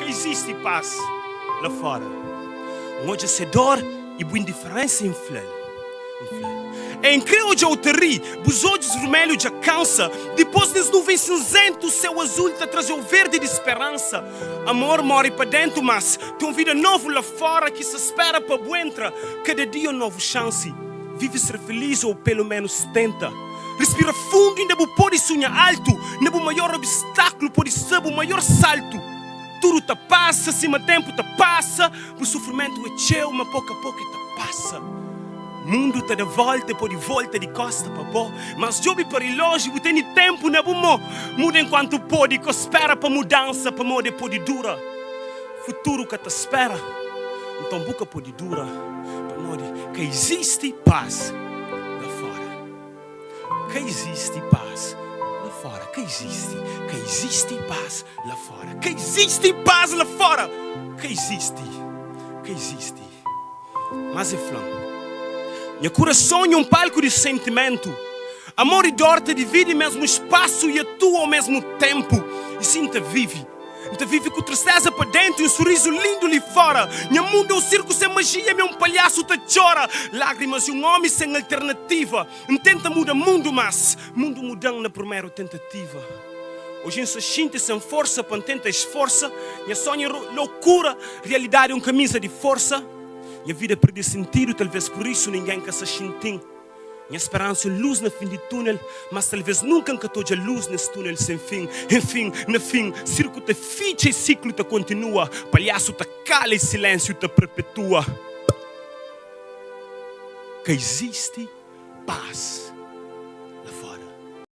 existe paz lá fora. Onde é dor e boa indiferença inflame. É incrível de outerir, os olhos vermelhos já cansa. Depois das nuvens cinzentas, o céu azul te traz o verde de esperança. Amor mora para dentro, mas tem uma vida nova lá fora que se espera para entrar. Cada dia uma nova chance. Vive ser feliz ou pelo menos tenta. Respira fundo e ainda pode sonhar alto. Ainda o maior obstáculo pode ser o maior salto. Tudo te passa, acima tempo te passa. O sofrimento é teu, mas pouco a pouco te passa. Mundo está de volta, por de volta de costa para pó. Mas jobe para ir longe, você tem tempo na bumo. Muda enquanto pode, que espera para mudança, para moda pode dura. Futuro que te espera, então boca pode dura. Para moda que existe paz lá fora. Que existe paz lá fora. Que existe paz lá fora. Que existe paz lá fora. Que existe. Mas é flama. Meu coração é palco de sentimento. Amor e dor te dividem mesmo espaço e atua ao mesmo tempo. E sim te vive. Te vive com tristeza para dentro e um sorriso lindo ali fora. Meu mundo é um circo sem magia, meu palhaço te chora. Lágrimas de um homem sem alternativa. Tenta mudar o mundo, mas mundo mudando na primeira tentativa. Hoje se sente sem força, para tentar esforça. Minha sonho é loucura, realidade é uma camisa de força. Minha vida perdeu sentido, talvez por isso ninguém quer se sentir. Minha esperança é luz no fim do túnel, mas talvez nunca encatou a luz nesse túnel sem fim. Enfim, no fim, círculo te ficha e ciclo te continua. Palhaço te cala e silêncio te perpetua. Que existe paz.